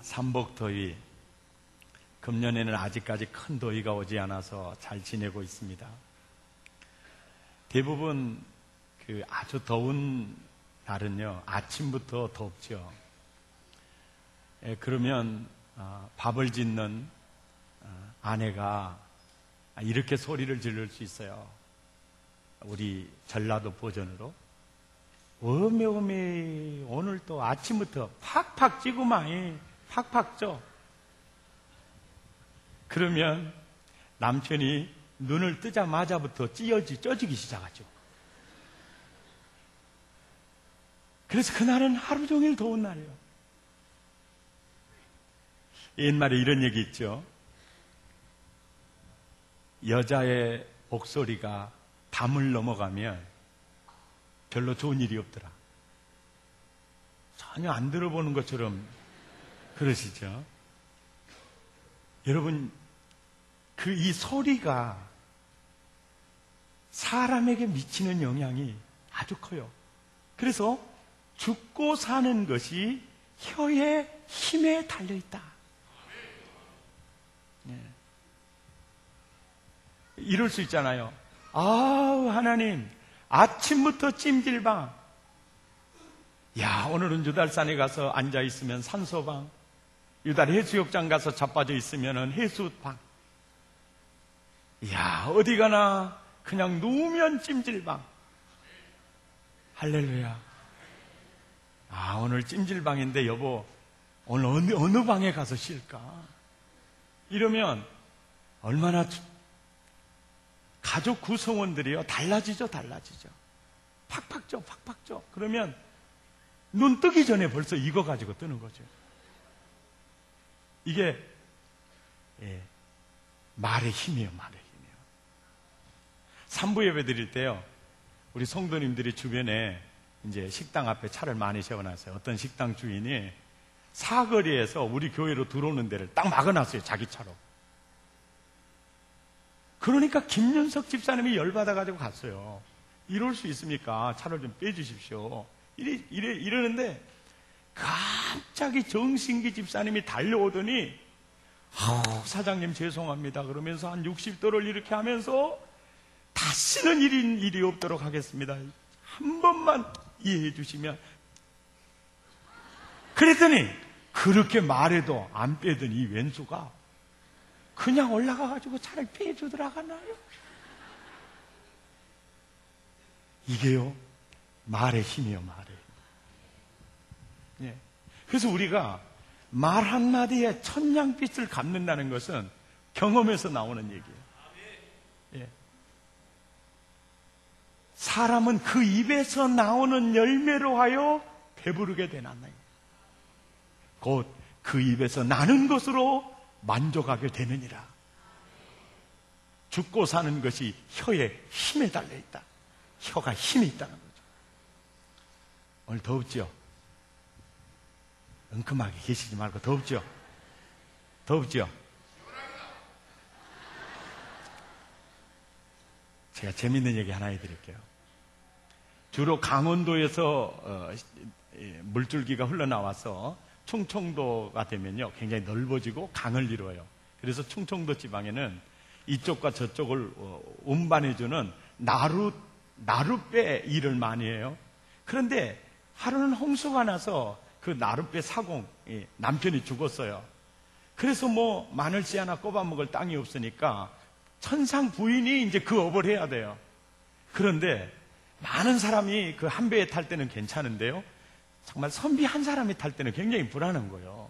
삼복더위, 금년에는 아직까지 큰 더위가 오지 않아서 잘 지내고 있습니다. 대부분 아주 더운 날은요, 아침부터 덥죠. 그러면 밥을 짓는 아내가 이렇게 소리를 지를 수 있어요. 우리 전라도 버전으로. 어메 오늘 또 아침부터 팍팍 찌구만, 팍팍 쪄. 그러면 남편이 눈을 뜨자마자부터 쪄지기 시작하죠. 그래서 그날은 하루 종일 더운 날이에요. 옛말에 이런 얘기 있죠. 여자의 목소리가 담을 넘어가면 별로 좋은 일이 없더라. 전혀 안 들어보는 것처럼 그러시죠. 여러분, 이 소리가 사람에게 미치는 영향이 아주 커요. 그래서 죽고 사는 것이 혀의 힘에 달려있다. 네. 이럴 수 있잖아요. 아우, 하나님, 아침부터 찜질방. 야, 오늘은 유달산에 가서 앉아있으면 산소방. 유달 해수욕장 가서 자빠져 있으면 해수방. 야, 어디 가나 그냥 누우면 찜질방. 할렐루야. 아, 오늘 찜질방인데 여보, 오늘 어느 방에 가서 쉴까? 이러면 얼마나 가족 구성원들이요, 달라지죠. 팍팍 쪄. 그러면 눈 뜨기 전에 벌써 이거 가지고 뜨는 거죠. 이게 말의 힘이에요. 산부 예배 드릴 때요, 우리 성도님들이 주변에 이제 식당 앞에 차를 많이 세워놨어요. 어떤 식당 주인이 사거리에서 우리 교회로 들어오는 데를 딱 막아놨어요. 자기 차로. 그러니까 김윤석 집사님이 열받아가지고 갔어요. 이럴 수 있습니까? 차를 좀 빼주십시오. 이러는데 갑자기 정신기 집사님이 달려오더니 사장님 죄송합니다 그러면서 한 60도를 이렇게 하면서 다시는 일이 없도록 하겠습니다. 한 번만 이해해 주시면. 그랬더니 그렇게 말해도 안 빼던 이 왼수가 그냥 올라가가지고 차를 빼주더라가나요? 이게요, 말의 힘이에요, 말의 힘. 예. 그래서 우리가 말 한마디에 천냥빛을 갚는다는 것은 경험에서 나오는 얘기예요. 예. 사람은 그 입에서 나오는 열매로 하여 배부르게 되나요? 곧 그 입에서 나는 것으로 만족하게 되느니라. 죽고 사는 것이 혀의 힘에 달려있다. 혀가 힘이 있다는 거죠. 오늘 더웁죠? 은큼하게 계시지 말고 더웁죠? 제가 재밌는 얘기 하나 해드릴게요. 주로 강원도에서 물줄기가 흘러나와서 충청도가 되면요, 굉장히 넓어지고 강을 이루어요. 그래서 충청도 지방에는 이쪽과 저쪽을 운반해주는 나룻배 일을 많이 해요. 그런데 하루는 홍수가 나서 그 나룻배 사공, 남편이 죽었어요. 그래서 마늘씨 하나 꼽아먹을 땅이 없으니까 천상 부인이 이제 그 업을 해야 돼요. 그런데 많은 사람이 그 한 배에 탈 때는 괜찮은데요, 정말 선비 한 사람이 탈 때는 굉장히 불안한 거예요.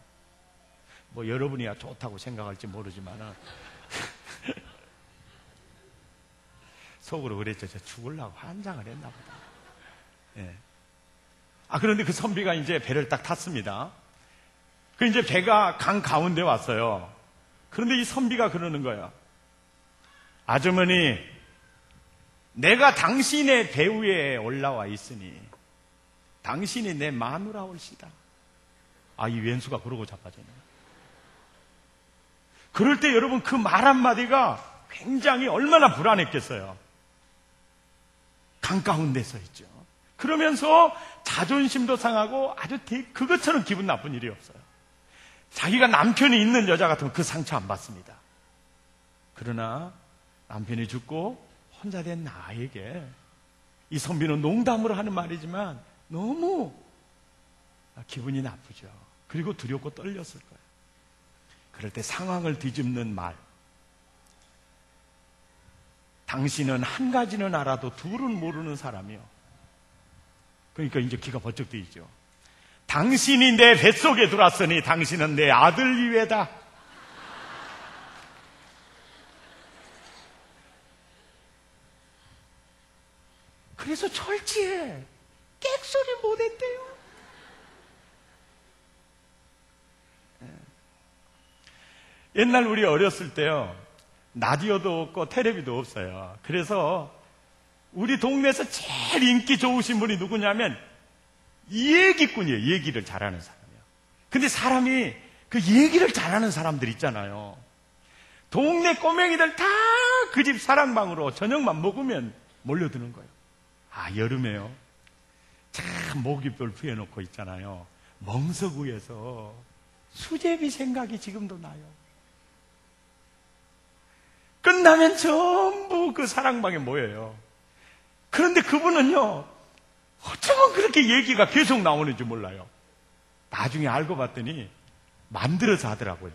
여러분이야 좋다고 생각할지 모르지만은 속으로 그랬죠. 저 죽으려고 환장을 했나 보다. 예. 그런데 그 선비가 이제 배를 딱 탔습니다. 이제 배가 강 가운데 왔어요. 그런데 이 선비가 그러는 거예요. 아주머니, 내가 당신의 배 위에 올라와 있으니 당신이 내 마누라 올시다. 이 왼수가 그러고 자빠졌네요. 그럴 때 여러분, 그 말 한마디가 굉장히 얼마나 불안했겠어요. 강 가운데 서 있죠. 그러면서 자존심도 상하고 아주 그것처럼 기분 나쁜 일이 없어요. 자기가 남편이 있는 여자 같으면 그 상처 안 받습니다. 그러나 남편이 죽고 혼자 된 나에게 이 선비는 농담으로 하는 말이지만 너무 기분이 나쁘죠. 그리고 두렵고 떨렸을 거예요. 그럴 때 상황을 뒤집는 말. 당신은 한 가지는 알아도 둘은 모르는 사람이요. 그러니까 이제 기가 번쩍 뜨이죠. 당신이 내 뱃속에 들어왔으니 당신은 내 아들 이외다. 그래서 철지에 객소리 못했대요. 옛날 우리 어렸을 때요, 라디오도 없고 텔레비도 없어요. 그래서 우리 동네에서 제일 인기 좋으신 분이 누구냐면 얘기꾼이에요. 얘기를 잘하는 사람이요. 근데 사람이 그 얘기를 잘하는 사람들 있잖아요. 동네 꼬맹이들 다 그 집 사랑방으로 저녁만 먹으면 몰려드는 거예요. 아, 여름에요. 참 모깃불 피워놓고 있잖아요. 멍석위에서 수제비 생각이 지금도 나요. 끝나면 전부 그 사랑방에 모여요. 그런데 그분은요, 어쩌면 그렇게 얘기가 계속 나오는지 몰라요. 나중에 알고 봤더니 만들어서 하더라고요.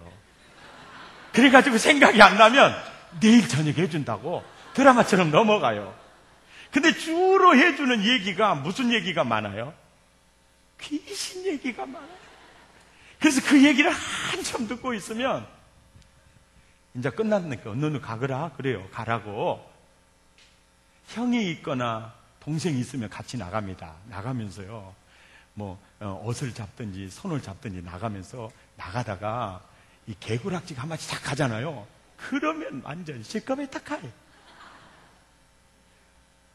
그래가지고 생각이 안 나면 내일 저녁 해준다고 드라마처럼 넘어가요. 근데 주로 해주는 얘기가 무슨 얘기가 많아요? 귀신 얘기가 많아요. 그래서 그 얘기를 한참 듣고 있으면 이제 끝났으니까 너는 가거라. 그래요. 가라고. 형이 있거나 동생이 있으면 같이 나갑니다. 나가면서요, 옷을 잡든지 손을 잡든지 나가다가 이 개구락지가 한 마치 딱 가잖아요. 그러면 완전 실컷에 딱 가요.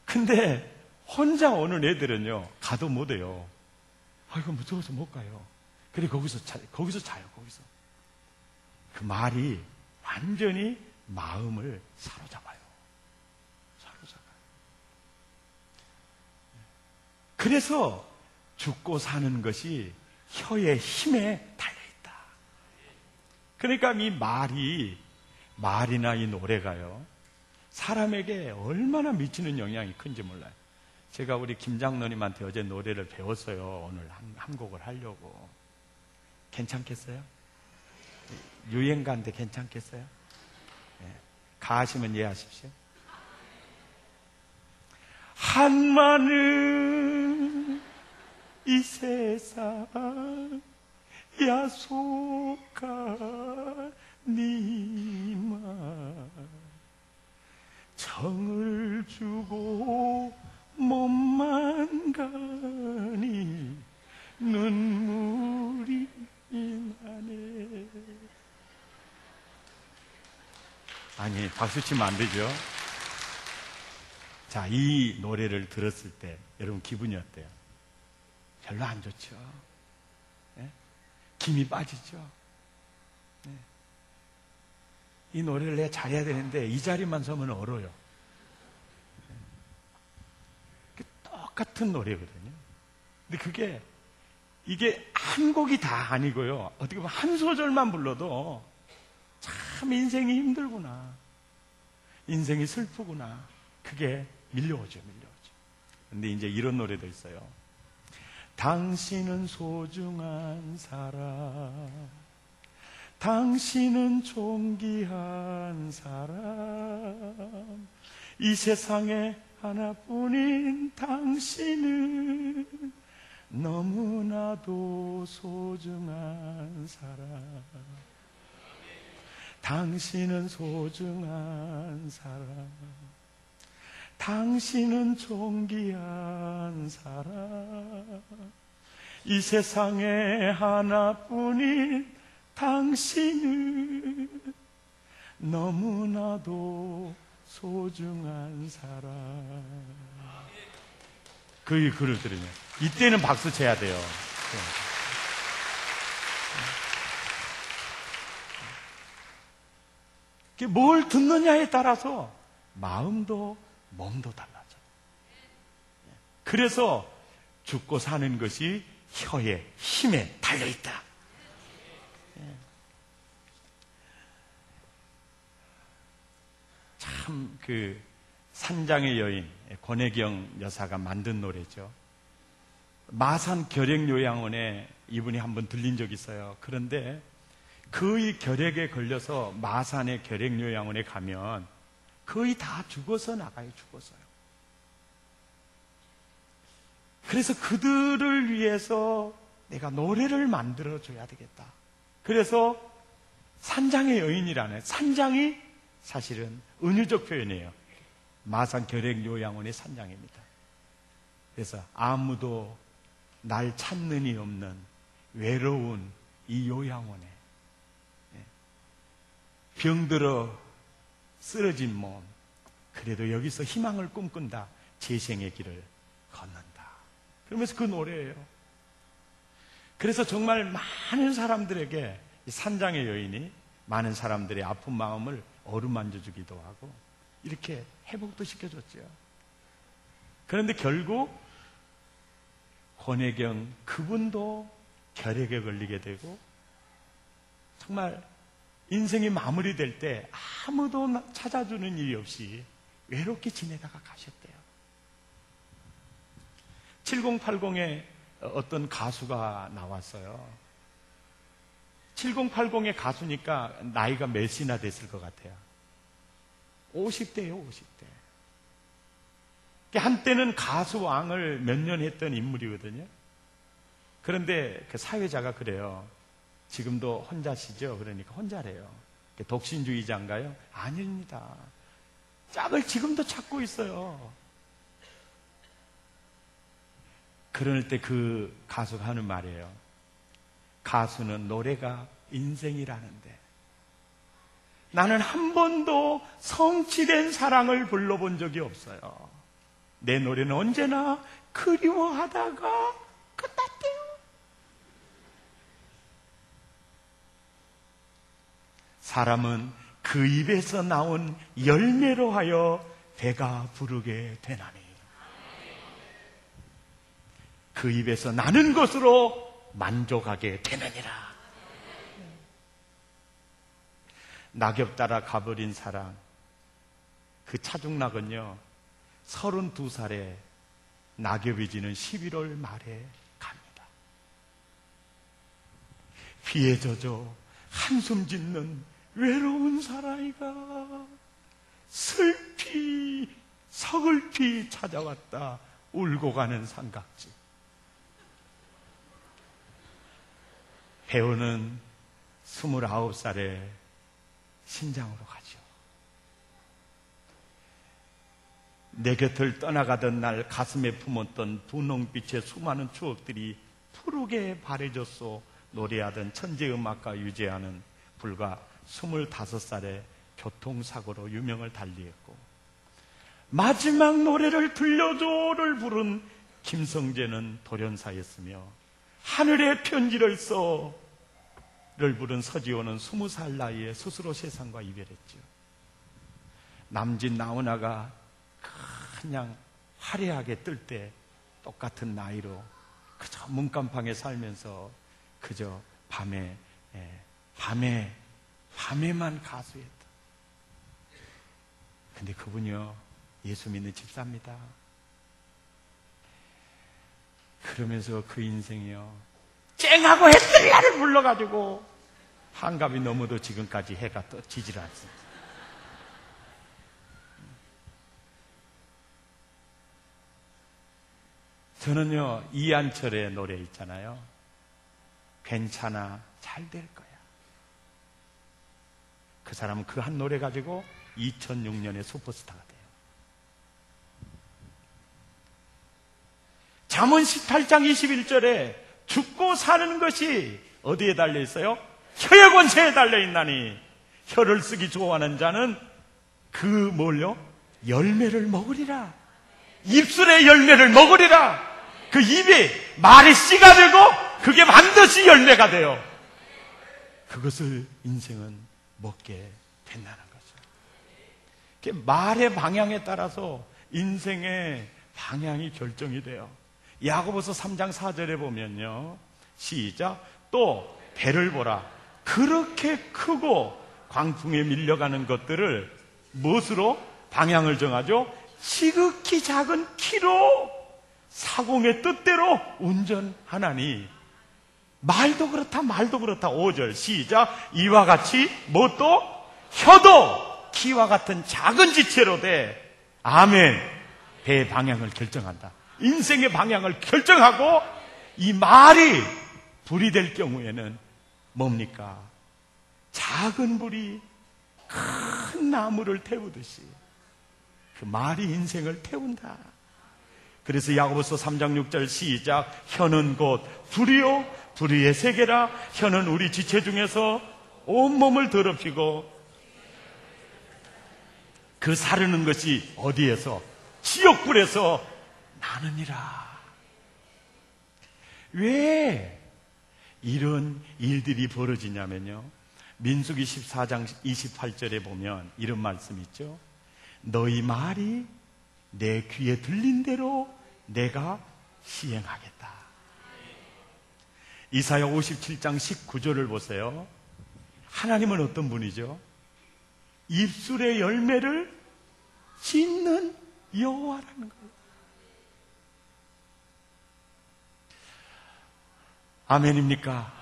근데 혼자 오는 애들은요, 가도 못 해요. 이거 무서워서 못 가요. 그래, 거기서 자요. 거기서. 그 말이 완전히 마음을 사로잡아요. 그래서 죽고 사는 것이 혀의 힘에 달려있다. 그러니까 이 말이나 이 노래가요, 사람에게 얼마나 미치는 영향이 큰지 몰라요. 제가 우리 김장로님한테 어제 노래를 배웠어요. 오늘 한 곡을 하려고. 괜찮겠어요? 유행가인데 괜찮겠어요? 네. 가하시면 이해하십시오. 한마는 이 세상 야속하니만 정을 주고 몸만 가니 눈물이 나네. 아니, 박수 치면 안 되죠. 자, 이 노래를 들었을 때 여러분 기분이 어때요? 별로 안 좋죠. 네? 김이 빠지죠. 네. 이 노래를 내가 잘해야 되는데 이 자리만 서면 얼어요. 네. 똑같은 노래거든요. 근데 이게 한 곡이 다 아니고요, 어떻게 보면 한 소절만 불러도 참 인생이 힘들구나, 인생이 슬프구나, 그게 밀려오죠. 근데 이제 이런 노래도 있어요. 당신은 소중한 사람, 당신은 존귀한 사람, 이 세상에 하나뿐인 당신은 너무나도 소중한 사람, 당신은 소중한 사람, 당신은 존귀한 사람, 이 세상에 하나뿐인 당신은 너무나도 소중한 사람. 그 글을 들으면 이때는 박수 쳐야 돼요. 뭘 듣느냐에 따라서 마음도 몸도 달라져. 그래서 죽고 사는 것이 혀의 힘에 달려있다. 참 그 산장의 여인 권혜경 여사가 만든 노래죠. 마산 결핵요양원에 이분이 한번 들린 적이 있어요. 그런데 거의 결핵에 걸려서 마산의 결핵요양원에 가면 거의 다 죽어서 나가요. 죽어서요. 그래서 그들을 위해서 내가 노래를 만들어줘야 되겠다. 그래서 산장의 여인이라는, 산장이 사실은 은유적 표현이에요. 마산 결핵요양원의 산장입니다. 그래서 아무도 날 찾는 이 없는 외로운 이 요양원에 병들어 쓰러진 몸, 그래도 여기서 희망을 꿈꾼다. 재생의 길을 걷는다. 그러면서 그 노래예요. 그래서 정말 많은 사람들에게 이 산장의 여인이 많은 사람들의 아픈 마음을 어루만져 주기도 하고 이렇게 회복도 시켜줬죠. 그런데 결국 권혜경 그분도 결핵에 걸리게 되고 정말 인생이 마무리될 때 아무도 찾아주는 일이 없이 외롭게 지내다가 가셨대요. 7080에 어떤 가수가 나왔어요. 7080의 가수니까 나이가 몇이나 됐을 것 같아요. 50대예요, 50대. 한때는 가수왕을 몇 년 했던 인물이거든요. 그런데 그 사회자가 그래요. 지금도 혼자시죠? 그러니까 혼자래요. 독신주의자인가요? 아닙니다. 짝을 지금도 찾고 있어요. 그럴 때 그 가수가 하는 말이에요. 가수는 노래가 인생이라는데 나는 한 번도 성취된 사랑을 불러본 적이 없어요. 내 노래는 언제나 그리워하다가 끝났대요. 사람은 그 입에서 나온 열매로 하여 배가 부르게 되나니 그 입에서 나는 것으로 만족하게 되느니라. 낙엽 따라 가버린 사랑, 그 차중락은요 32살에 낙엽이 지는 11월 말에 갑니다. 비에 젖어 한숨 짓는 외로운 사나이가 슬피 서글피 찾아왔다. 울고 가는 삼각지. 배우는 29살에 신장으로 가죠. 내 곁을 떠나가던 날 가슴에 품었던 분홍빛의 수많은 추억들이 푸르게 바래졌소. 노래하던 천재음악가 유재하는 불과 25살에 교통사고로 유명을 달리했고 마지막 노래를 들려줘를 부른 김성재는 돌연사였으며 하늘의 편지를 써를 부른 서지호는 20살 나이에 스스로 세상과 이별했죠. 남진 나훈아가 그냥 화려하게 뜰 때 똑같은 나이로 그저 문간방에 살면서 그저 밤에만 가수했다. 근데 그분이요 예수 믿는 집사입니다. 그러면서 그 인생이요 쨍하고 해뜰날을 불러가지고 한갑이 넘어도 지금까지 해가 떠지질 않습니다. 저는요 이한철의 노래 있잖아요. 괜찮아 잘 될 거야. 그 사람은 그 한 노래 가지고 2006년에 슈퍼스타가 돼요. 잠언 18장 21절에 죽고 사는 것이 어디에 달려 있어요? 혀의 권세에 달려 있나니 혀를 쓰기 좋아하는 자는 그 뭘요? 열매를 먹으리라. 입술의 열매를 먹으리라. 그 입에 말의 씨가 되고 그게 반드시 열매가 돼요. 그것을 인생은 먹게 된다는 거죠. 말의 방향에 따라서 인생의 방향이 결정이 돼요. 야고보서 3장 4절에 보면요. 시작. 또 배를 보라. 그렇게 크고 광풍에 밀려가는 것들을 무엇으로? 방향을 정하죠. 지극히 작은 키로 사공의 뜻대로 운전하나니. 말도 그렇다 5절 시작. 이와 같이 뭣도 혀도 키와 같은 작은 지체로 돼. 아멘. 배의 방향을 결정한다. 인생의 방향을 결정하고, 이 말이 불이 될 경우에는 뭡니까? 작은 불이 큰 나무를 태우듯이 그 말이 인생을 태운다. 그래서 야고보서 3장 6절 시작. 혀는 곧 불이요 불의의 세계라. 혀는 우리 지체 중에서 온몸을 더럽히고 그 사르는 것이 어디에서? 지옥불에서 나느니라. 왜 이런 일들이 벌어지냐면요, 민수기 14장 28절에 보면 이런 말씀이 있죠. 너희 말이 내 귀에 들린 대로 내가 시행하겠다. 이사야 57장 19절을 보세요. 하나님은 어떤 분이죠? 입술의 열매를 짓는 여호와라는 거예요. 아멘입니까?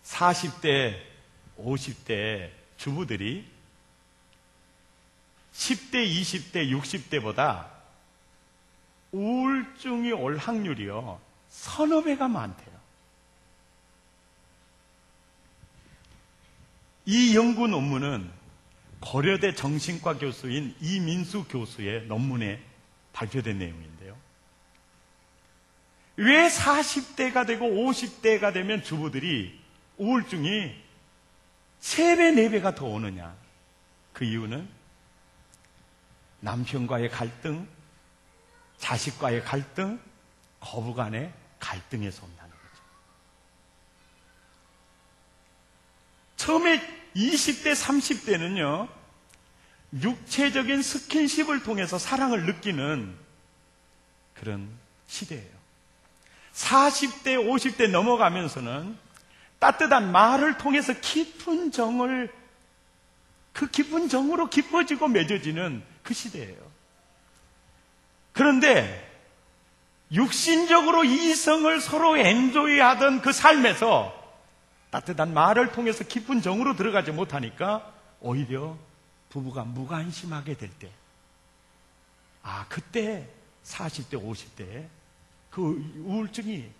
40대, 50대 주부들이 10대, 20대, 60대보다 우울증이 올 확률이요, 서너 배가 많대요. 이 연구 논문은 고려대 정신과 교수인 이민수 교수의 논문에 발표된 내용인데요. 왜 40대가 되고 50대가 되면 주부들이 우울증이 3배, 4배가 더 오느냐? 그 이유는 남편과의 갈등, 자식과의 갈등, 거부간의 갈등에서 온다는 거죠. 처음에 20대, 30대는요, 육체적인 스킨십을 통해서 사랑을 느끼는 그런 시대예요. 40대, 50대 넘어가면서는 따뜻한 말을 통해서 깊은 정을, 그 깊은 정으로 깊어지고 맺어지는 그 시대예요. 그런데 육신적으로 이성을 서로 엔조이하던 그 삶에서 따뜻한 말을 통해서 깊은 정으로 들어가지 못하니까 오히려 부부가 무관심하게 될 때, 그때 40대, 50대에 그 우울증이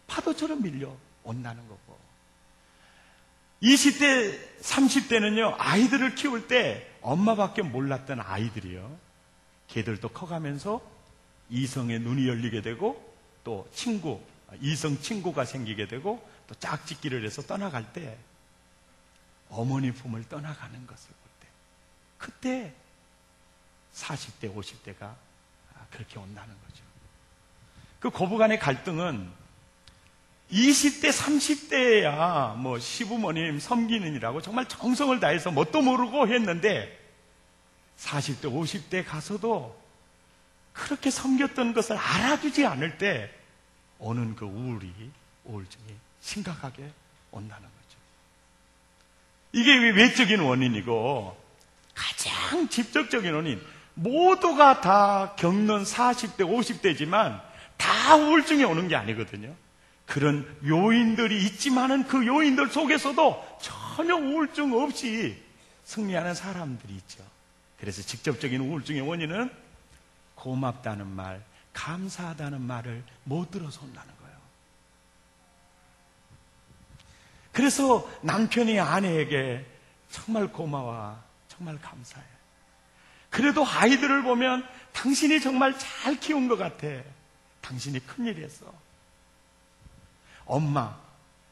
파도처럼 밀려온다는 거고, 20대, 30대는요, 아이들을 키울 때 엄마밖에 몰랐던 아이들이요, 걔들도 커가면서 이성의 눈이 열리게 되고, 또 이성 친구가 생기게 되고, 또 짝짓기를 해서 떠나갈 때 어머니 품을 떠나가는 것을 볼 때, 그때 40대, 50대가 그렇게 온다는 거죠. 그 고부간의 갈등은 20대, 30대야 뭐 시부모님 섬기느니라고 정말 정성을 다해서 뭣도 모르고 했는데, 40대, 50대 가서도 그렇게 섬겼던 것을 알아주지 않을 때 오는 그 우울증이 심각하게 온다는 거죠. 이게 외적인 원인이고, 가장 직접적인 원인, 모두가 다 겪는 40대, 50대지만 다 우울증이 오는 게 아니거든요. 그런 요인들이 있지만은 그 요인들 속에서도 전혀 우울증 없이 승리하는 사람들이 있죠. 그래서 직접적인 우울증의 원인은 고맙다는 말, 감사하다는 말을 못 들어서 온다는 거예요. 그래서 남편이 아내에게 정말 고마워, 정말 감사해. 그래도 아이들을 보면 당신이 정말 잘 키운 것 같아. 당신이 큰일 했어. 엄마,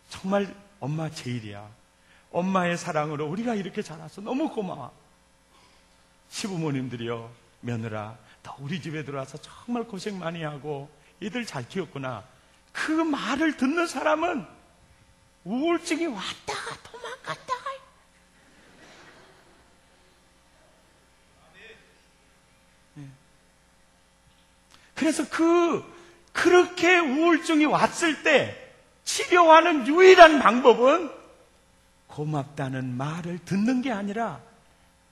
정말 엄마 제일이야. 엄마의 사랑으로 우리가 이렇게 자라서 너무 고마워. 시부모님들이요, 며느라, 너 우리 집에 들어와서 정말 고생 많이 하고 애들 잘 키웠구나. 그 말을 듣는 사람은 우울증이 왔다가 도망갔다가. 그래서 그렇게 우울증이 왔을 때 치료하는 유일한 방법은 고맙다는 말을 듣는 게 아니라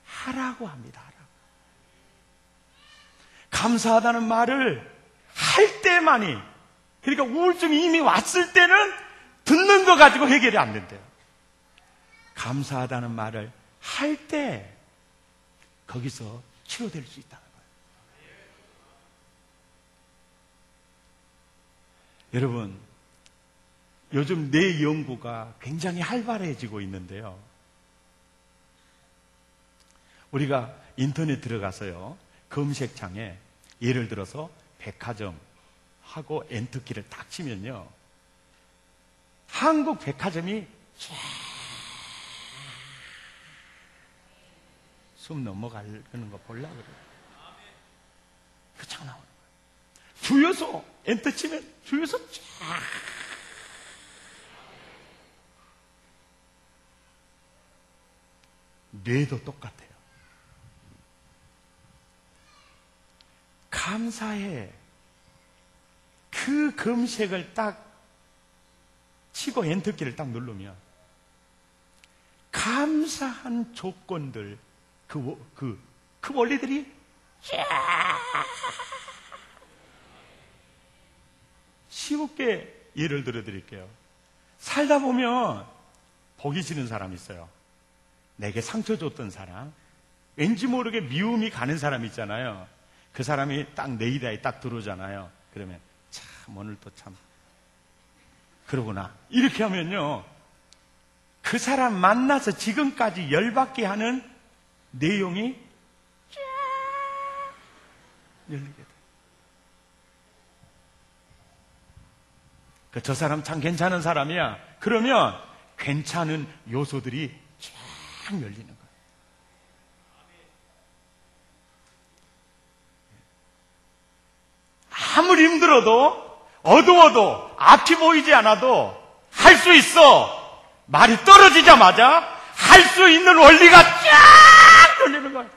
하라고 합니다. 하라고. 감사하다는 말을 할 때만이, 그러니까 우울증이 이미 왔을 때는 듣는 거 가지고 해결이 안 된대요. 감사하다는 말을 할 때 거기서 치료될 수 있다는 거예요. 여러분, 요즘 뇌 연구가 굉장히 활발해지고 있는데요. 우리가 인터넷 들어가서요, 검색창에 예를 들어서 백화점하고 엔터키를 딱 치면요, 한국 백화점이 쫙 숨 넘어가는 거 보려고 그래요. 그창 나오는 거예요. 주여서 엔터 치면 주여서 쫙. 뇌도 똑같아요. 감사해. 그 검색을 딱 치고 엔터키를 딱 누르면 감사한 조건들, 그 원리들이 쫙. 쉽게 예를 들어 드릴게요. 살다 보면 보기 싫은 사람이 있어요. 내게 상처 줬던 사람, 왠지 모르게 미움이 가는 사람 있잖아요. 그 사람이 딱 내 이다에 딱 들어오잖아요. 그러면 참 오늘 또 참 그러구나, 이렇게 하면요, 그 사람 만나서 지금까지 열받게 하는 내용이 쫙 열리게 돼요. 저 사람 참 괜찮은 사람이야. 그러면 괜찮은 요소들이 쫙 열리는 거예요. 아무리 힘들어도, 어두워도, 앞이 보이지 않아도 할 수 있어. 말이 떨어지자마자 할 수 있는 원리가 쫙 열리는 거예요.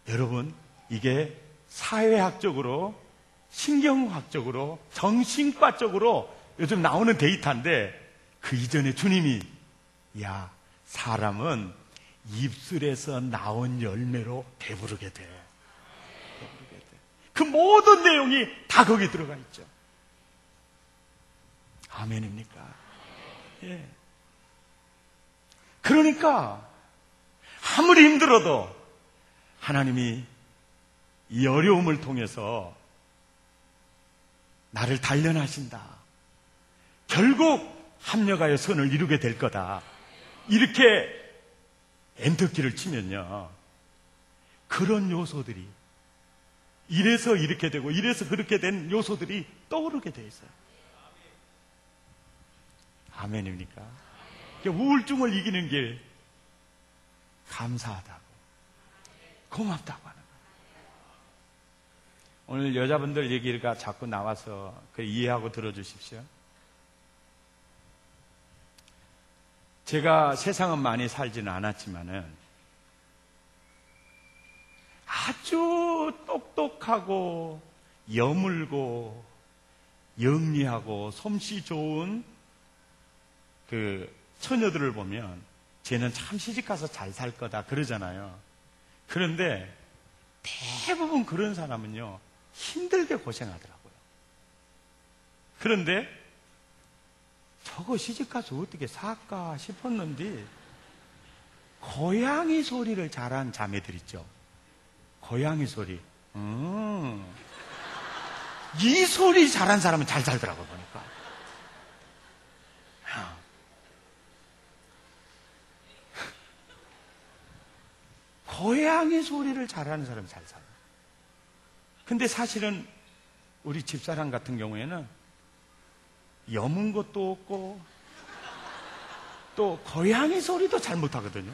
여러분, 이게 사회학적으로, 신경학적으로, 정신과적으로 요즘 나오는 데이터인데, 그 이전에 주님이, 야, 사람은 입술에서 나온 열매로 배부르게 돼. 배부르게 돼. 그 모든 내용이 다 거기 들어가 있죠. 아멘입니까? 예. 그러니까 아무리 힘들어도 하나님이 이 어려움을 통해서 나를 단련하신다. 결국 합력하여 선을 이루게 될 거다. 이렇게 엔터키를 치면요, 그런 요소들이, 이래서 이렇게 되고 이래서 그렇게 된 요소들이 떠오르게 돼 있어요. 아멘입니까? 우울증을 이기는 길, 감사하다고, 고맙다고 하는 거예요. 오늘 여자분들 얘기가 자꾸 나와서 이해하고 들어주십시오. 제가 세상은 많이 살지는 않았지만은 아주 똑똑하고 여물고 영리하고 솜씨 좋은 그 처녀들을 보면 쟤는 참 시집가서 잘 살 거다 그러잖아요. 그런데 대부분 그런 사람은요, 힘들게 고생하더라고요. 그런데 저거 시집가서 어떻게 살까 싶었는데, 고양이 소리를 잘한 자매들 있죠. 고양이 소리. 이 소리 잘한 사람은 잘 살더라고요, 보니까. 고양이 소리를 잘하는 사람이 잘 살아요. 근데 사실은 우리 집사람 같은 경우에는 여문 것도 없고 또 고양이 소리도 잘 못하거든요.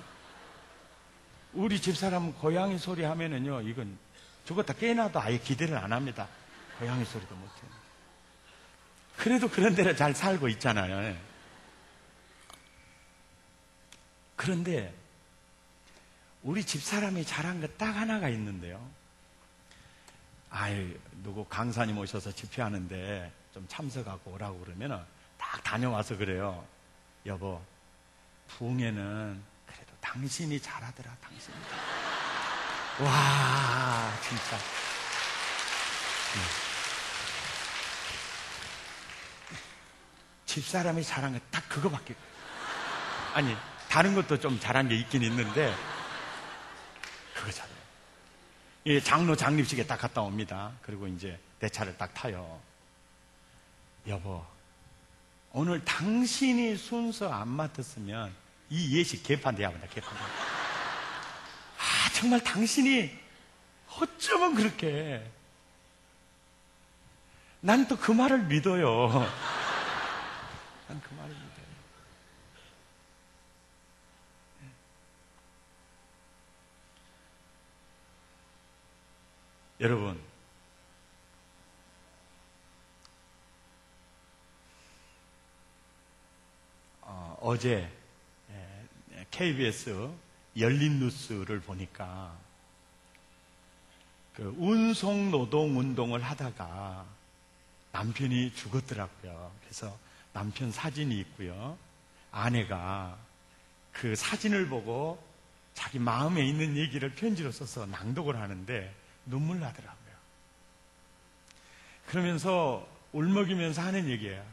우리 집사람은 고양이 소리 하면은요, 이건 죽었다 깨어나도 아예 기대를 안 합니다. 고양이 소리도 못해요. 그래도 그런 데를 잘 살고 있잖아요. 그런데 우리 집사람이 잘한 거 딱 하나가 있는데요. 누구 강사님 오셔서 집회하는데 좀 참석하고 오라고 그러면 딱 다녀와서 그래요. 여보, 부흥회는 그래도 당신이 잘하더라, 당신이. 와, 진짜. 집사람이 잘한 게 딱 그거밖에. 아니, 다른 것도 좀 잘한 게 있긴 있는데, 그거 잘해요. 이 장로 장립식에 딱 갔다 옵니다. 그리고 이제 내 차를 딱 타요. 여보, 오늘 당신이 순서 안 맡았으면 이 예식 개판돼야 합니다. 개판돼. 아, 정말 당신이 어쩌면 그렇게. 난 또 그 말을 믿어요. 난 그 말을 믿어요. 여러분, 어제 KBS 열린 뉴스를 보니까 그 운송 노동 운동을 하다가 남편이 죽었더라고요. 그래서 남편 사진이 있고요. 아내가 그 사진을 보고 자기 마음에 있는 얘기를 편지로 써서 낭독을 하는데 눈물 나더라고요. 그러면서 울먹이면서 하는 얘기예요.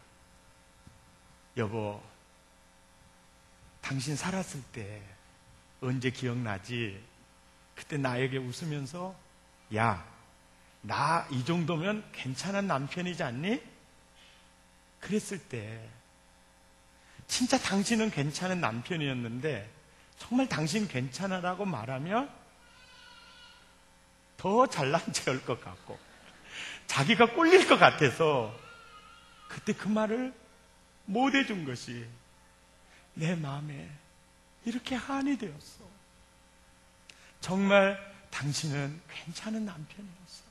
여보, 당신 살았을 때 언제 기억나지? 그때 나에게 웃으면서 야, 나 이 정도면 괜찮은 남편이지 않니? 그랬을 때 진짜 당신은 괜찮은 남편이었는데 정말 당신 괜찮아라고 말하면 더 잘난 체할 것 같고 자기가 꼴릴 것 같아서 그때 그 말을 못 해준 것이 내 마음에 이렇게 한이 되었어. 정말 당신은 괜찮은 남편이었어.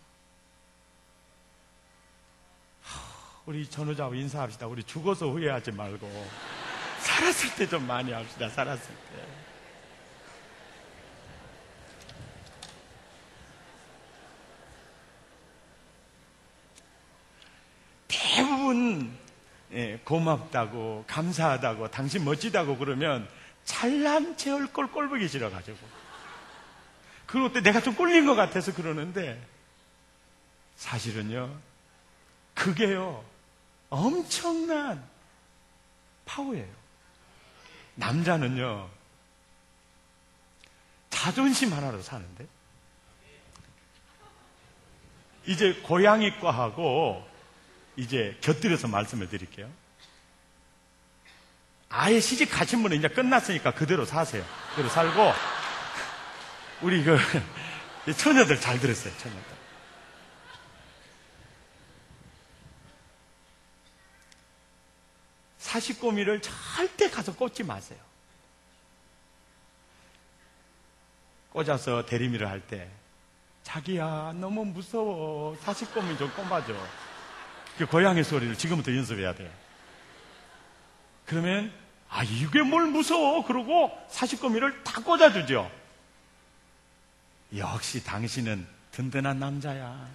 우리 전우자하고 인사합시다. 우리 죽어서 후회하지 말고 살았을 때 좀 많이 합시다. 살았을 때. 대부분 고맙다고 감사하다고 당신 멋지다고 그러면 잘난 체 얼굴 꼴보기 싫어가지고 그럴 때 내가 좀 꼴린 것 같아서 그러는데 사실은요 그게요 엄청난 파워예요. 남자는요 자존심 하나로 사는데 이제 고양이과하고 이제 곁들여서 말씀을 드릴게요. 아예 시집 가신 분은 이제 끝났으니까 그대로 사세요. 그대로 살고 우리 처녀들 잘 들었어요. 처녀들. 사시꼬미를 절대 가서 꽂지 마세요. 꽂아서 대리미를 할 때 자기야 너무 무서워. 사시꼬미 좀 꼽아줘. 그 고양이 소리를 지금부터 연습해야 돼요. 그러면 아 이게 뭘 무서워 그러고 사시꼬미를 다 꽂아주죠. 역시 당신은 든든한 남자야.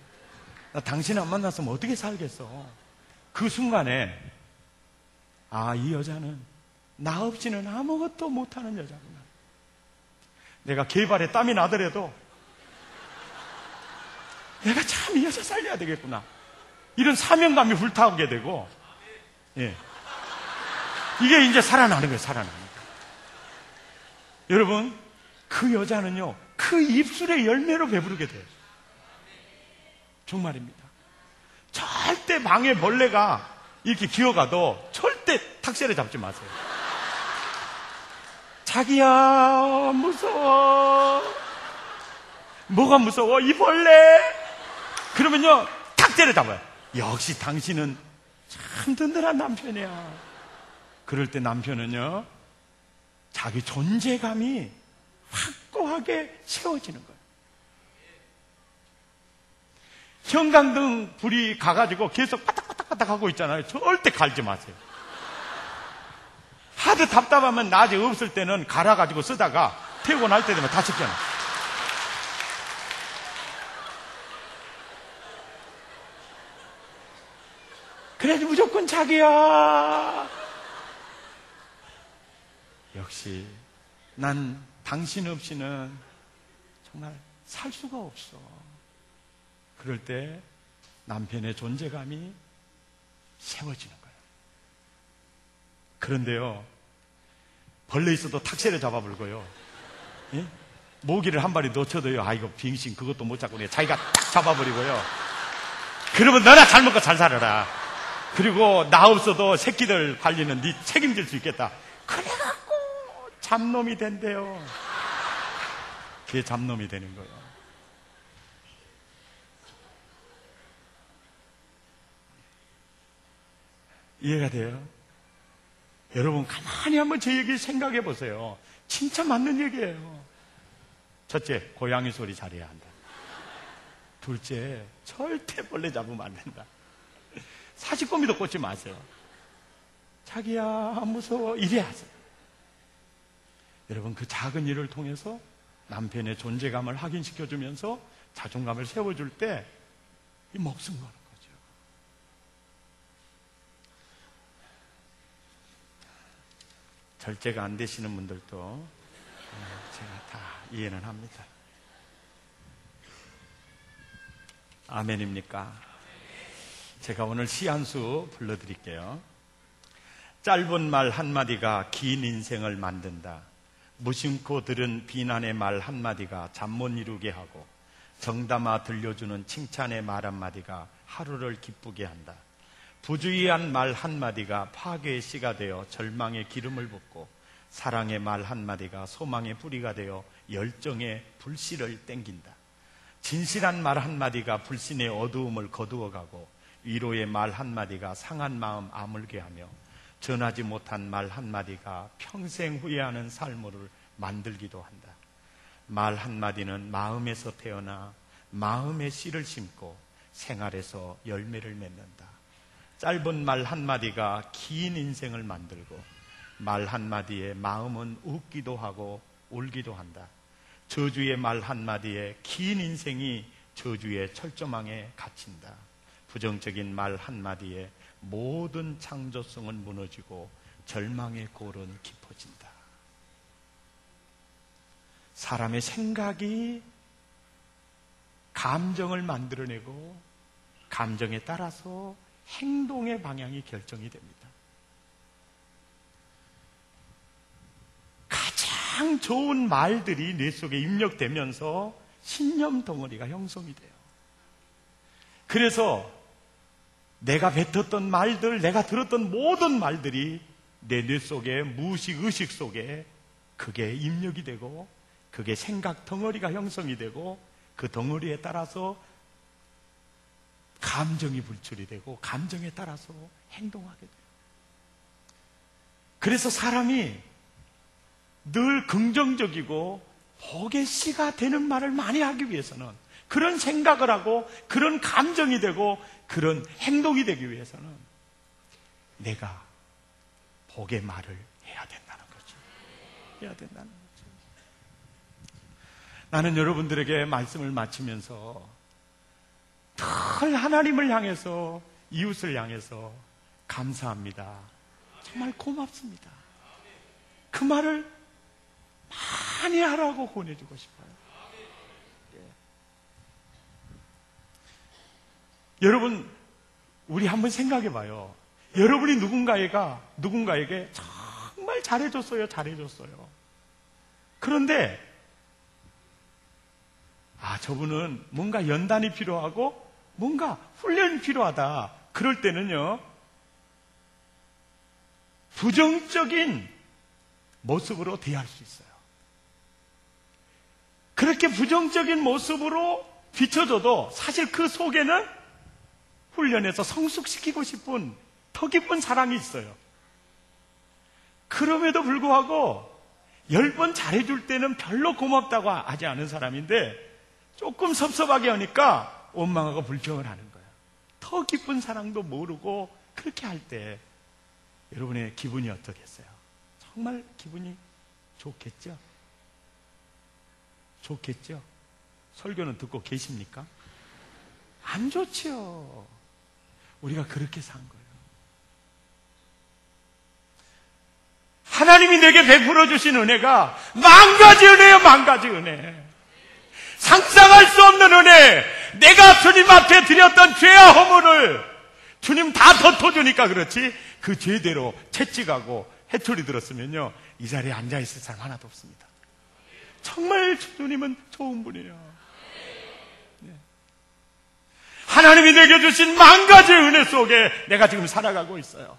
나 당신 안 만났으면 어떻게 살겠어. 그 순간에 아 이 여자는 나 없이는 아무것도 못하는 여자구나. 내가 개발에 땀이 나더라도 내가 참 이 여자 살려야 되겠구나. 이런 사명감이 불타오게 되고, 예. 이게 이제 살아나는 거예요, 살아나는 거예요. 여러분, 그 여자는요, 그 입술의 열매로 배부르게 돼요. 정말입니다. 절대 방에 벌레가 이렇게 기어가도 절대 탁세를 잡지 마세요. 자기야, 무서워. 뭐가 무서워? 이 벌레? 그러면요, 탁세를 잡아요. 역시 당신은 참 든든한 남편이야. 그럴 때 남편은요 자기 존재감이 확고하게 세워지는 거예요. 형광등 불이 가가지고 계속 빠딱빠딱빠딱 하고 있잖아요. 절대 갈지 마세요. 하도 답답하면 낮에 없을 때는 갈아가지고 쓰다가 태우고 날 때 되면 다시 켜놔. 그래도 무조건 자기야. 역시 난 당신 없이는 정말 살 수가 없어. 그럴 때 남편의 존재감이 세워지는 거예요. 그런데요, 벌레 있어도 탁세를 잡아불고요, 예? 모기를 한 마리 놓쳐도요, 아이고 빙신 그것도 못 잡고 자기가 딱 잡아버리고요. 그러면 너나 잘 먹고 잘 살아라. 그리고 나 없어도 새끼들 관리는 네 책임질 수 있겠다. 그래갖고 잡놈이 된대요. 그게 잡놈이 되는 거예요. 이해가 돼요? 여러분 가만히 한번 제 얘기 생각해 보세요. 진짜 맞는 얘기예요. 첫째, 고양이 소리 잘해야 한다. 둘째, 절대 벌레 잡으면 안 된다. 사시꺼미도 꽂지 마세요. 자기야 무서워 이래야 하세요. 여러분 그 작은 일을 통해서 남편의 존재감을 확인시켜주면서 자존감을 세워줄 때 이 목숨 거는 거죠. 절제가 안 되시는 분들도 제가 다 이해는 합니다. 아멘입니까? 제가 오늘 시 한 수 불러드릴게요. 짧은 말 한마디가 긴 인생을 만든다. 무심코 들은 비난의 말 한마디가 잠 못 이루게 하고, 정담아 들려주는 칭찬의 말 한마디가 하루를 기쁘게 한다. 부주의한 말 한마디가 파괴의 씨가 되어 절망의 기름을 붓고, 사랑의 말 한마디가 소망의 뿌리가 되어 열정의 불씨를 땡긴다. 진실한 말 한마디가 불신의 어두움을 거두어가고, 위로의 말 한마디가 상한 마음 아물게 하며, 전하지 못한 말 한마디가 평생 후회하는 삶을 만들기도 한다. 말 한마디는 마음에서 태어나 마음의 씨를 심고 생활에서 열매를 맺는다. 짧은 말 한마디가 긴 인생을 만들고, 말 한마디에 마음은 웃기도 하고 울기도 한다. 저주의 말 한마디에 긴 인생이 저주의 철조망에 갇힌다. 부정적인 말 한마디에 모든 창조성은 무너지고 절망의 골은 깊어진다. 사람의 생각이 감정을 만들어내고, 감정에 따라서 행동의 방향이 결정이 됩니다. 가장 좋은 말들이 뇌 속에 입력되면서 신념 덩어리가 형성이 돼요. 그래서 내가 뱉었던 말들, 내가 들었던 모든 말들이 내 뇌 속에, 무의식, 의식 속에 그게 입력이 되고, 그게 생각 덩어리가 형성이 되고, 그 덩어리에 따라서 감정이 불출이 되고, 감정에 따라서 행동하게 돼요. 그래서 사람이 늘 긍정적이고 복의 씨가 되는 말을 많이 하기 위해서는, 그런 생각을 하고 그런 감정이 되고 그런 행동이 되기 위해서는 내가 복의 말을 해야 된다는 거죠. 해야 된다는 거죠. 나는 여러분들에게 말씀을 마치면서 늘 하나님을 향해서, 이웃을 향해서 감사합니다, 정말 고맙습니다, 그 말을 많이 하라고 권해주고 싶어요. 여러분, 우리 한번 생각해 봐요. 여러분이 누군가에게 정말 잘해줬어요. 그런데 저분은 뭔가 연단이 필요하고 뭔가 훈련이 필요하다. 그럴 때는요, 부정적인 모습으로 대할 수 있어요. 그렇게 부정적인 모습으로 비춰줘도 사실 그 속에는 훈련해서 성숙시키고 싶은 더 깊은 사랑이 있어요. 그럼에도 불구하고 10번 잘해줄 때는 별로 고맙다고 하지 않은 사람인데, 조금 섭섭하게 하니까 원망하고 불평을 하는 거예요. 더 깊은 사랑도 모르고 그렇게 할 때 여러분의 기분이 어떻겠어요? 정말 기분이 좋겠죠? 좋겠죠? 설교는 듣고 계십니까? 안 좋지요. 우리가 그렇게 산 거예요. 하나님이 내게 베풀어 주신 은혜가 만 가지 은혜예요. 만 가지 은혜. 상상할 수 없는 은혜. 내가 주님 앞에 드렸던 죄와 허물을 주님 다 덮어주니까 그렇지, 그 죄대로 채찍하고 해초리 들었으면요, 이 자리에 앉아있을 사람 하나도 없습니다. 정말 주님은 좋은 분이에요. 네. 하나님이 내게 주신 만 가지 은혜 속에 내가 지금 살아가고 있어요.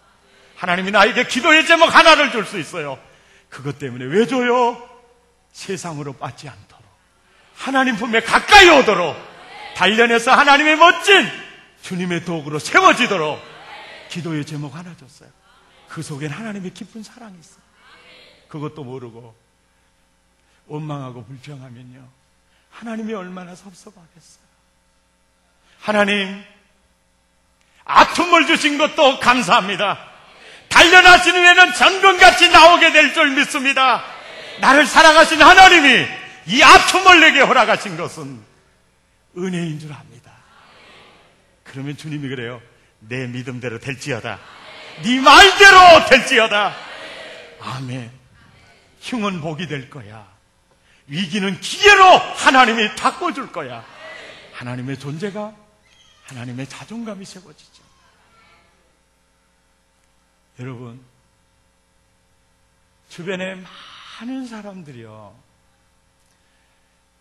하나님이 나에게 기도의 제목 하나를 줄 수 있어요. 그것 때문에 왜 줘요? 세상으로 빠지지 않도록, 하나님 품에 가까이 오도록, 단련해서 하나님의 멋진 주님의 도구로 세워지도록 기도의 제목 하나 줬어요. 그 속엔 하나님의 깊은 사랑이 있어요. 그것도 모르고 원망하고 불평하면요, 하나님이 얼마나 섭섭하겠어요. 하나님, 아픔을 주신 것도 감사합니다. 단련하신 후에는 전금같이 나오게 될 줄 믿습니다. 나를 사랑하신 하나님이 이 아픔을 내게 허락하신 것은 은혜인 줄 압니다. 그러면 주님이 그래요. 내 믿음대로 될지어다. 네 말대로 될지어다. 아멘. 흉은 복이 될 거야. 위기는 기회로 하나님이 바꿔줄 거야. 하나님의 존재가, 하나님의 자존감이 세워지죠. 여러분, 주변에 많은 사람들이요,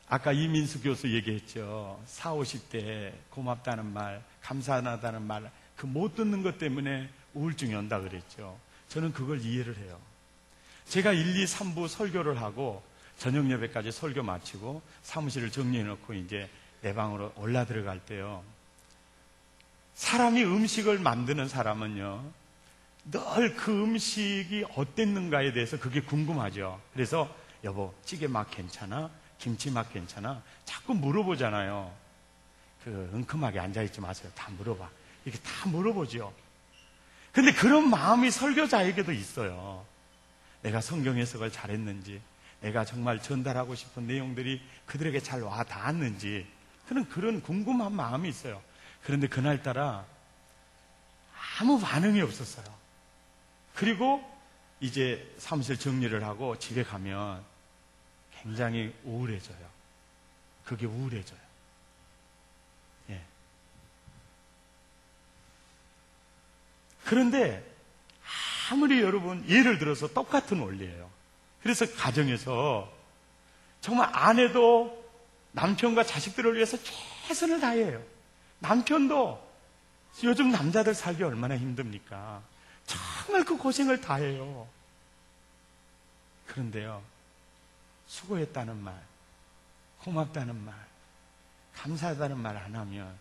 아까 이민수 교수 얘기했죠. 40, 50대 고맙다는 말, 감사하다는 말, 그 못 듣는 것 때문에 우울증이 온다 그랬죠. 저는 그걸 이해를 해요. 제가 1, 2, 3부 설교를 하고 저녁 예배까지 설교 마치고 사무실을 정리해 놓고 이제 내 방으로 올라 들어갈 때요, 사람이 음식을 만드는 사람은요, 늘 그 음식이 어땠는가에 대해서 그게 궁금하죠. 그래서 여보, 찌개 맛 괜찮아? 김치 맛 괜찮아? 자꾸 물어보잖아요. 그 은큼하게 앉아있지 마세요. 다 물어봐. 이렇게 다 물어보죠. 근데 그런 마음이 설교자에게도 있어요. 내가 성경 해석을 잘했는지, 내가 정말 전달하고 싶은 내용들이 그들에게 잘 와 닿았는지, 그런 궁금한 마음이 있어요. 그런데 그날따라 아무 반응이 없었어요. 그리고 이제 사무실 정리를 하고 집에 가면 굉장히 우울해져요. 그게 우울해져요. 예. 그런데 아무리 여러분, 예를 들어서 똑같은 원리예요. 그래서 가정에서 정말 아내도 남편과 자식들을 위해서 최선을 다해요. 남편도 요즘 남자들 살기 얼마나 힘듭니까? 정말 그 고생을 다해요. 그런데요, 수고했다는 말, 고맙다는 말, 감사하다는 말 안 하면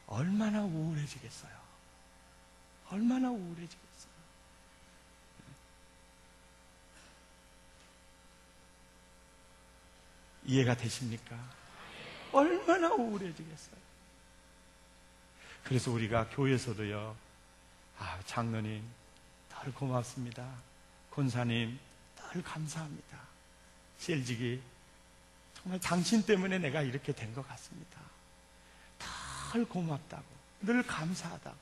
얼마나 우울해지겠어요. 얼마나 우울해지겠어요. 이해가 되십니까? 얼마나 우울해지겠어요. 그래서 우리가 교회에서도요, 장로님 늘 고맙습니다. 권사님 늘 감사합니다. 셀직이 정말 당신 때문에 내가 이렇게 된 것 같습니다. 늘 고맙다고, 늘 감사하다고.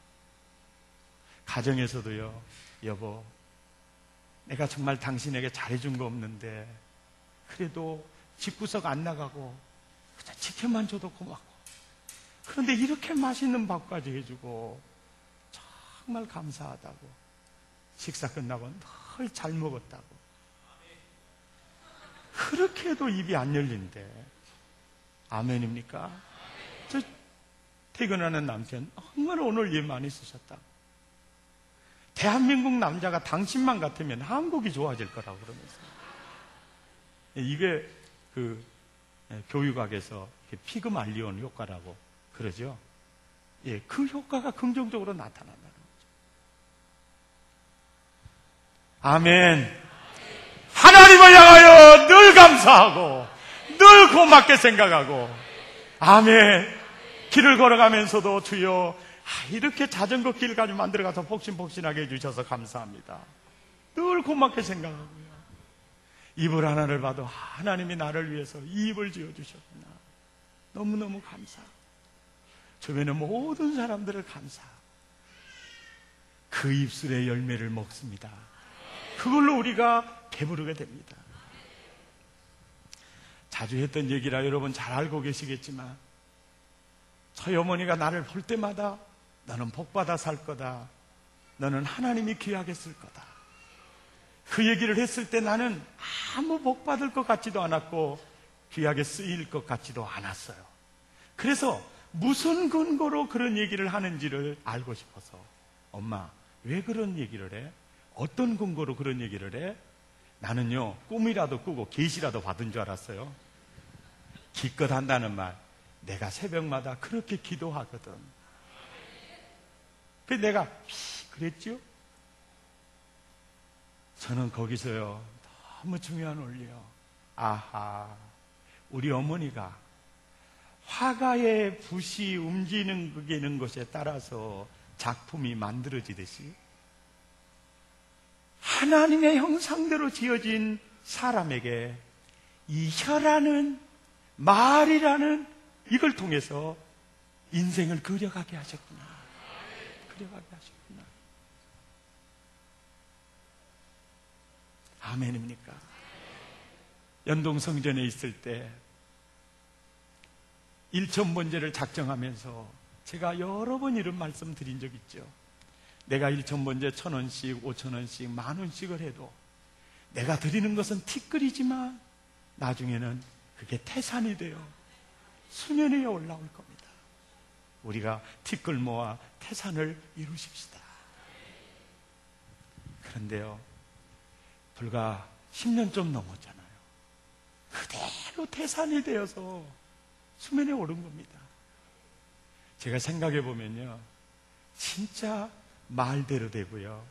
가정에서도요, 여보, 내가 정말 당신에게 잘해준 거 없는데 그래도 집구석 안 나가고 그냥 지켜만 줘도 고맙고, 그런데 이렇게 맛있는 밥까지 해주고 정말 감사하다고, 식사 끝나고 늘 잘 먹었다고. 그렇게 해도 입이 안 열린대. 아멘입니까? 저 퇴근하는 남편 얼마나 오늘 일 많이 쓰셨다고. 대한민국 남자가 당신만 같으면 한국이 좋아질 거라고 그러면서. 이게 교육학에서 피그말리온 효과라고 그러죠. 예, 그 효과가 긍정적으로 나타난다는 거죠. 아멘. 하나님을 향하여 늘 감사하고 늘 고맙게 생각하고, 아멘. 길을 걸어가면서도 주여, 이렇게 자전거 길까지 만들어가서 폭신폭신하게 해주셔서 감사합니다. 늘 고맙게 생각하고요. 이불 하나를 봐도 하나님이 나를 위해서 이 입을 지어주셨구나. 너무너무 감사하고, 주변의 모든 사람들을 감사하고, 그 입술의 열매를 먹습니다. 그걸로 우리가 배부르게 됩니다. 자주 했던 얘기라 여러분 잘 알고 계시겠지만 저희 어머니가 나를 볼 때마다 너는 복받아 살 거다. 너는 하나님이 귀하게 쓸 거다. 그 얘기를 했을 때 나는 아무 복받을 것 같지도 않았고 귀하게 쓰일 것 같지도 않았어요. 그래서 무슨 근거로 그런 얘기를 하는지를 알고 싶어서 엄마 왜 그런 얘기를 해? 어떤 근거로 그런 얘기를 해? 나는요 꿈이라도 꾸고 계시라도 받은 줄 알았어요. 기껏 한다는 말 내가 새벽마다 그렇게 기도하거든. 그래서 내가 그랬죠? 저는 거기서요 너무 중요한 원리요. 아하, 우리 어머니가 화가의 붓이 움직이는 것에 따라서 작품이 만들어지듯이 하나님의 형상대로 지어진 사람에게 이 혀라는 말이라는 이걸 통해서 인생을 그려가게 하셨구나. 그려가게 하셨구나. 아멘입니까? 연동성전에 있을 때 일천번제를 작정하면서 제가 여러 번 이런 말씀 드린 적 있죠. 내가 일천번제 1,000원씩 5,000원씩 10,000원씩을 해도 내가 드리는 것은 티끌이지만 나중에는 그게 태산이 되어 수면 위에 올라올 겁니다. 우리가 티끌 모아 태산을 이루십시다. 그런데요 불과 10년 좀 넘었잖아요. 그대로 태산이 되어서 수면에 오른 겁니다. 제가 생각해 보면요 진짜 말대로 되고요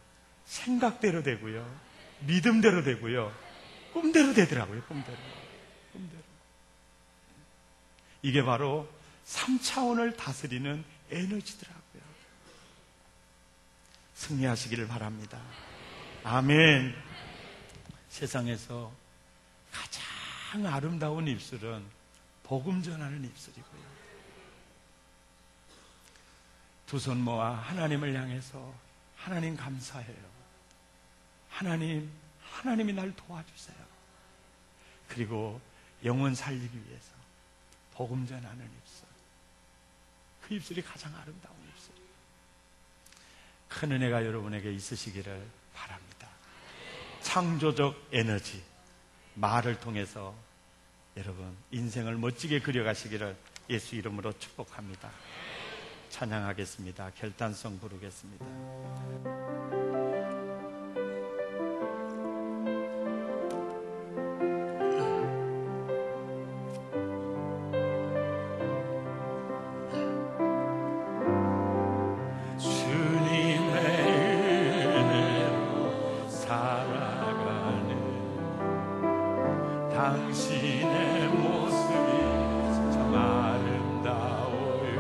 생각대로 되고요 믿음대로 되고요 꿈대로 되더라고요. 꿈대로. 이게 바로 3차원을 다스리는 에너지더라고요. 승리하시기를 바랍니다. 아멘. 세상에서 가장 아름다운 입술은 복음 전하는 입술이고요. 두 손 모아 하나님을 향해서 하나님 감사해요. 하나님이 날 도와주세요. 그리고 영혼 살리기 위해서 복음 전하는 입술. 그 입술이 가장 아름다운 입술이에요. 큰 은혜가 여러분에게 있으시기를 바랍니다. 창조적 에너지, 말을 통해서 여러분 인생을 멋지게 그려가시기를 예수 이름으로 축복합니다. 찬양하겠습니다. 결단성 부르겠습니다. 당신의 모습이 참 아름다워요.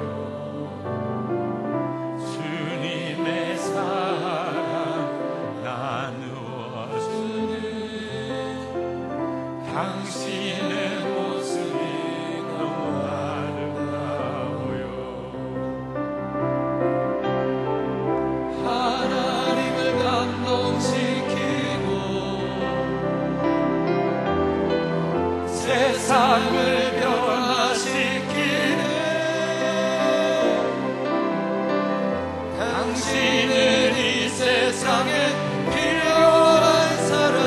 주님의 사랑 나누어 주는 당신의 모습이 너무 아름다워요. 하나님을 감동시키고 세상을 변화시키는 당신은 이 세상에 필요한 사람,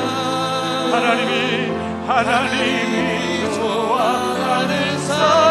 하나님이 좋아하는 사람,